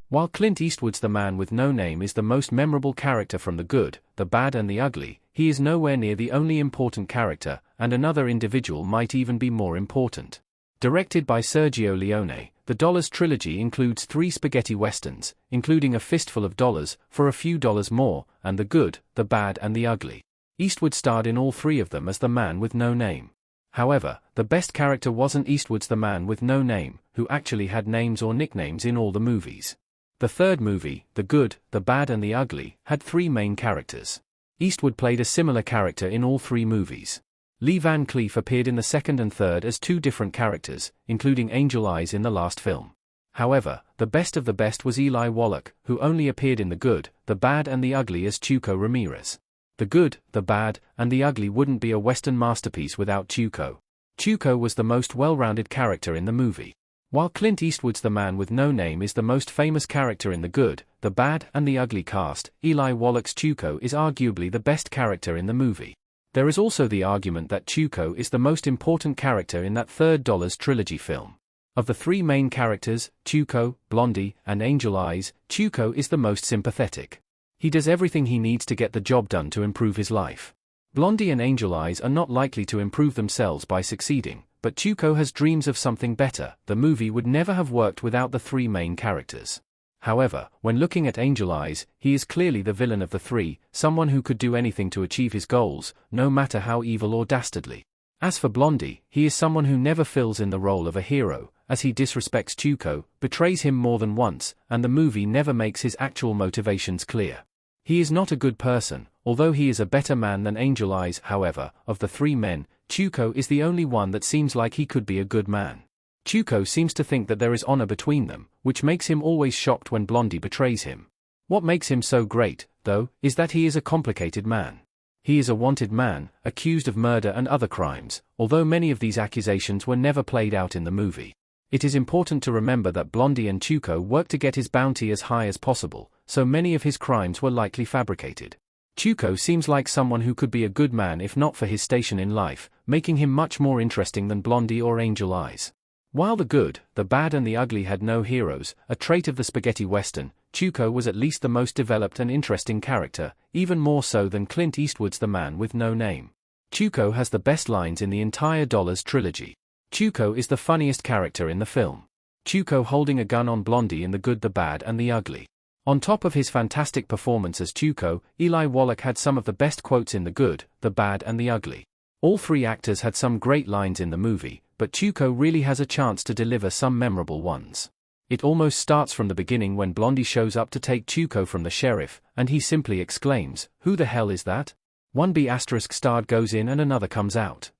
While Clint Eastwood's The Man with No Name is the most memorable character from The Good, the Bad and the Ugly, he is nowhere near the only important character, and another individual might even be more important. Directed by Sergio Leone, the Dollars trilogy includes 3 spaghetti westerns, including A Fistful of Dollars, For a Few Dollars More, and The Good, the Bad and the Ugly. Eastwood starred in all 3 of them as the man with no name. However, the best character wasn't Eastwood's the man with no name, who actually had names or nicknames in all the movies. The third movie, The Good, the Bad and the Ugly, had 3 main characters. Eastwood played a similar character in all 3 movies. Lee Van Cleef appeared in the second and third as 2 different characters, including Angel Eyes in the last film. However, the best of the best was Eli Wallach, who only appeared in The Good, the Bad and the Ugly as Chuco Ramirez. The Good, the Bad, and the Ugly wouldn't be a Western masterpiece without Chuco. Chuco was the most well-rounded character in the movie. While Clint Eastwood's The Man with No Name is the most famous character in The Good, the Bad and the Ugly cast, Eli Wallach's Chuco is arguably the best character in the movie. There is also the argument that Chuco is the most important character in that third Dollars trilogy film. Of the 3 main characters, Chuco, Blondie, and Angel Eyes, Chuco is the most sympathetic. He does everything he needs to get the job done to improve his life. Blondie and Angel Eyes are not likely to improve themselves by succeeding, but Chuco has dreams of something better. The movie would never have worked without the 3 main characters. However, when looking at Angel Eyes, he is clearly the villain of the 3, someone who could do anything to achieve his goals, no matter how evil or dastardly. As for Blondie, he is someone who never fills in the role of a hero, as he disrespects Chuco, betrays him more than once, and the movie never makes his actual motivations clear. He is not a good person, although he is a better man than Angel Eyes. However, of the 3 men, Chuco is the only one that seems like he could be a good man. Chuco seems to think that there is honor between them, which makes him always shocked when Blondie betrays him. What makes him so great, though, is that he is a complicated man. He is a wanted man, accused of murder and other crimes, although many of these accusations were never played out in the movie. It is important to remember that Blondie and Chuco worked to get his bounty as high as possible, so many of his crimes were likely fabricated. Chuco seems like someone who could be a good man if not for his station in life, making him much more interesting than Blondie or Angel Eyes. While The Good, the Bad and the Ugly had no heroes, a trait of the spaghetti western, Chuco was at least the most developed and interesting character, even more so than Clint Eastwood's The Man with No Name. Chuco has the best lines in the entire Dollars trilogy. Chuco is the funniest character in the film. Chuco holding a gun on Blondie in The Good, the Bad and the Ugly. On top of his fantastic performance as Chuco, Eli Wallach had some of the best quotes in The Good, the Bad and the Ugly. All 3 actors had some great lines in the movie, but Chuco really has a chance to deliver some memorable ones. It almost starts from the beginning when Blondie shows up to take Chuco from the sheriff, and he simply exclaims, "Who the hell is that?" One B** starred goes in and another comes out.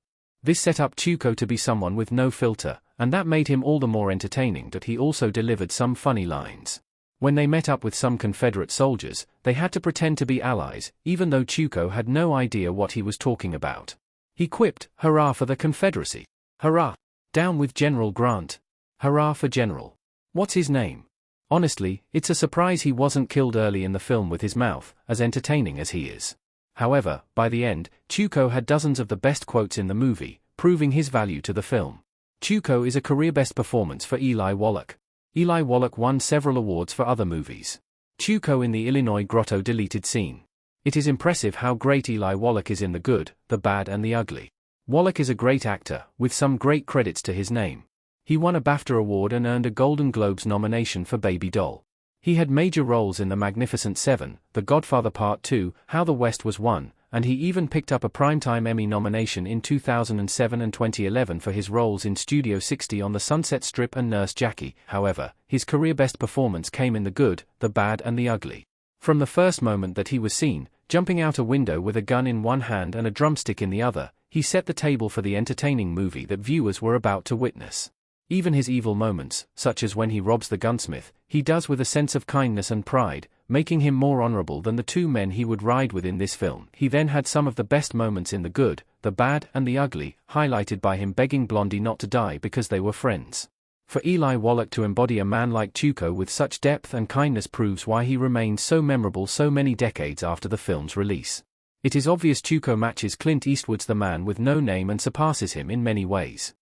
This set up Chuco to be someone with no filter, and that made him all the more entertaining that he also delivered some funny lines. When they met up with some Confederate soldiers, they had to pretend to be allies, even though Chuco had no idea what he was talking about. He quipped, "Hurrah for the Confederacy! Hurrah! Down with General Grant! Hurrah for General! What's his name?" Honestly, it's a surprise he wasn't killed early in the film with his mouth, as entertaining as he is. However, by the end, Chuco had dozens of the best quotes in the movie, proving his value to the film. Chuco is a career-best performance for Eli Wallach. Eli Wallach won several awards for other movies. Chuco in the Illinois Grotto deleted scene. It is impressive how great Eli Wallach is in The Good, the Bad and the Ugly. Wallach is a great actor, with some great credits to his name. He won a BAFTA award and earned a Golden Globes nomination for Baby Doll. He had major roles in The Magnificent Seven, The Godfather Part 2, How the West Was Won, and he even picked up a Primetime Emmy nomination in 2007 and 2011 for his roles in Studio 60 on the Sunset Strip and Nurse Jackie. However, his career-best performance came in The Good, the Bad and the Ugly. From the first moment that he was seen, jumping out a window with a gun in one hand and a drumstick in the other, he set the table for the entertaining movie that viewers were about to witness. Even his evil moments, such as when he robs the gunsmith, he does with a sense of kindness and pride, making him more honorable than the 2 men he would ride with in this film. He then had some of the best moments in The Good, the Bad and the Ugly, highlighted by him begging Blondie not to die because they were friends. For Eli Wallach to embody a man like Chuco with such depth and kindness proves why he remained so memorable so many decades after the film's release. It is obvious Chuco matches Clint Eastwood's The Man with No Name and surpasses him in many ways.